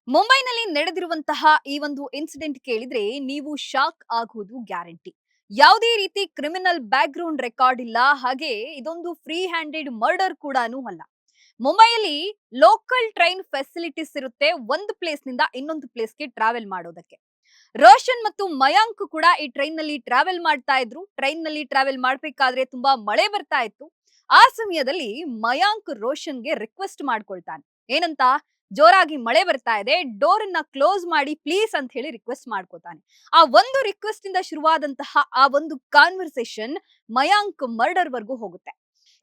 ಮುಂಬೈನಲ್ಲಿ ನಡೆದಿರುವಂತಹ ಈ ಒಂದು ಇನ್ಸಿಡೆಂಟ್ ಕೇಳಿದ್ರೆ ನೀವು ಶಾಕ್ ಆಗುವುದು ಗ್ಯಾರಂಟಿ. ಯಾವುದೇ ರೀತಿ ಕ್ರಿಮಿನಲ್ ಬ್ಯಾಕ್ ಗ್ರೌಂಡ್ ರೆಕಾರ್ಡ್ ಇಲ್ಲ. ಹಾಗೆ ಇದೊಂದು ಫ್ರೀ ಹ್ಯಾಂಡೆಡ್ ಮರ್ಡರ್ ಕೂಡಾನು ಅಲ್ಲ. ಮುಂಬೈಯಲ್ಲಿ ಲೋಕಲ್ ಟ್ರೈನ್ ಫೆಸಿಲಿಟೀಸ್ ಇರುತ್ತೆ ಒಂದು ಪ್ಲೇಸ್ ನಿಂದ ಇನ್ನೊಂದು ಪ್ಲೇಸ್ಗೆ ಟ್ರಾವೆಲ್ ಮಾಡೋದಕ್ಕೆ. ರೋಷನ್ ಮತ್ತು ಮಯಾಂಕ್ ಕೂಡ ಈ ಟ್ರೈನ್ ನಲ್ಲಿ ಟ್ರಾವೆಲ್ ಮಾಡ್ತಾ ಇದ್ರು. ಟ್ರೈನ್ ನಲ್ಲಿ ಟ್ರಾವೆಲ್ ಮಾಡ್ಬೇಕಾದ್ರೆ ತುಂಬಾ ಮಳೆ ಬರ್ತಾ ಇತ್ತು. ಆ ಸಮಯದಲ್ಲಿ ಮಯಾಂಕ್ ರೋಷನ್ಗೆ ರಿಕ್ವೆಸ್ಟ್ ಮಾಡ್ಕೊಳ್ತಾನೆ. ಏನಂತ? ಜೋರಾಗಿ ಮಳೆ ಬರ್ತಾ ಇದೆ, ಡೋರ್ ಅನ್ನ ಕ್ಲೋಸ್ ಮಾಡಿ ಪ್ಲೀಸ್ ಅಂತ ಹೇಳಿ ರಿಕ್ವೆಸ್ಟ್ ಮಾಡ್ಕೋತಾನೆ. ಆ ಒಂದು ರಿಕ್ವೆಸ್ಟ್ ಇಂದ ಶುರುವಾದಂತಹ ಆ ಒಂದು ಕಾನ್ವರ್ಸೇಷನ್ ಮಯಾಂಕ್ ಮರ್ಡರ್ ವರ್ಗೂ ಹೋಗುತ್ತೆ.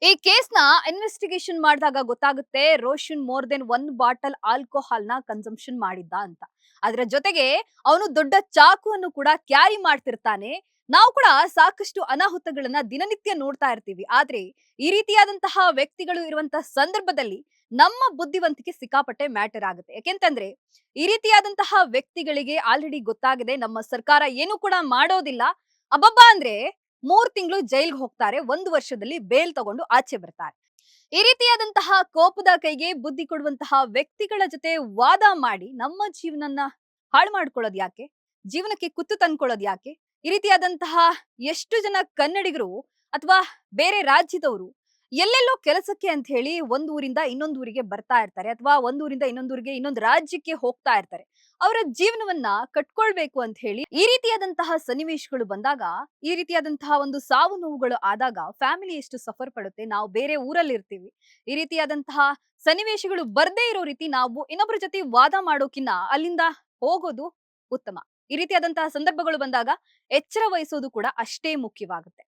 ಈ ಕೇಸ್ ನ ಇನ್ವೆಸ್ಟಿಗೇಷನ್ ಮಾಡಿದಾಗ ಗೊತ್ತಾಗುತ್ತೆ Roshan more than 1 bottle alcohol ನ ಕನ್ಸಂಪ್ಷನ್ ಮಾಡಿದ್ದ ಅಂತ. ಅದರ ಜೊತೆಗೆ ಅವನು ದೊಡ್ಡ ಚಾಕುವನ್ನು ಕೂಡ ಕ್ಯಾರಿ ಮಾಡ್ತಿರ್ತಾನೆ. ನಾವು ಕೂಡ ಸಾಕಷ್ಟು ಅನಾಹುತಗಳನ್ನ ದಿನನಿತ್ಯ ನೋಡ್ತಾ ಇರ್ತೀವಿ. ಆದ್ರೆ ಈ ರೀತಿಯಾದಂತಹ ವ್ಯಕ್ತಿಗಳು ಇರುವಂತಹ ಸಂದರ್ಭದಲ್ಲಿ ನಮ್ಮ ಬುದ್ಧಿವಂತಿಕೆ ಸಿಕ್ಕಾಪಟ್ಟೆ ಮ್ಯಾಟರ್ ಆಗುತ್ತೆ. ಯಾಕೆಂತಂದ್ರೆ ಈ ರೀತಿಯಾದಂತಹ ವ್ಯಕ್ತಿಗಳಿಗೆ ಆಲ್ರೆಡಿ ಗೊತ್ತಾಗಿದೆ ನಮ್ಮ ಸರ್ಕಾರ ಏನು ಕೂಡ ಮಾಡೋದಿಲ್ಲ. ಅಬ್ಬಬ್ಬಾ ಅಂದ್ರೆ 3 ತಿಂಗಳು ಜೈಲ್ಗೆ ಹೋಗ್ತಾರೆ, 1 ವರ್ಷದಲ್ಲಿ ಬೇಲ್ ತಗೊಂಡು ಆಚೆ ಬರ್ತಾರೆ. ಈ ರೀತಿಯಾದಂತಹ ಕೋಪದ ಕೈಗೆ ಬುದ್ಧಿ ಕೊಡುವಂತಹ ವ್ಯಕ್ತಿಗಳ ಜೊತೆ ವಾದ ಮಾಡಿ ನಮ್ಮ ಜೀವನನ್ನ ಹಾಳು ಮಾಡ್ಕೊಳ್ಳೋದು ಯಾಕೆ? ಜೀವನಕ್ಕೆ ಕುತ್ತು ತಂದ್ಕೊಳ್ಳೋದು ಯಾಕೆ? ಈ ರೀತಿಯಾದಂತಹ ಎಷ್ಟು ಜನ ಕನ್ನಡಿಗರು ಅಥವಾ ಬೇರೆ ರಾಜ್ಯದವರು ಎಲ್ಲೆಲ್ಲೋ ಕೆಲಸಕ್ಕೆ ಅಂತ ಹೇಳಿ ಒಂದ್ ಊರಿಂದ ಇನ್ನೊಂದು ಊರಿಗೆ ಬರ್ತಾ ಇರ್ತಾರೆ, ಅಥವಾ ಒಂದ್ ಊರಿಂದ ಇನ್ನೊಂದು ಊರಿಗೆ ಇನ್ನೊಂದು ರಾಜ್ಯಕ್ಕೆ ಹೋಗ್ತಾ ಇರ್ತಾರೆ. ಅವರ ಜೀವನವನ್ನ ಕಟ್ಕೊಳ್ಬೇಕು ಅಂತ ಹೇಳಿ ಈ ರೀತಿಯಾದಂತಹ ಸನ್ನಿವೇಶಗಳು ಬಂದಾಗ, ಈ ರೀತಿಯಾದಂತಹ ಒಂದು ಸಾವು ನೋವುಗಳು ಆದಾಗ ಫ್ಯಾಮಿಲಿ ಎಷ್ಟು ಸಫರ್ ಪಡುತ್ತೆ. ನಾವು ಬೇರೆ ಊರಲ್ಲಿ ಇರ್ತೀವಿ. ಈ ರೀತಿಯಾದಂತಹ ಸನ್ನಿವೇಶಗಳು ಬರ್ದೇ ಇರೋ ರೀತಿ ನಾವು ಇನ್ನೊಬ್ಬರ ಜೊತೆ ವಾದ ಮಾಡೋಕಿನ್ನ ಅಲ್ಲಿಂದ ಹೋಗೋದು ಉತ್ತಮ. ಈ ರೀತಿಯಾದಂತಹ ಸಂದರ್ಭಗಳು ಬಂದಾಗ ಎಚ್ಚರ ವಹಿಸೋದು ಕೂಡ ಅಷ್ಟೇ ಮುಖ್ಯವಾಗುತ್ತೆ.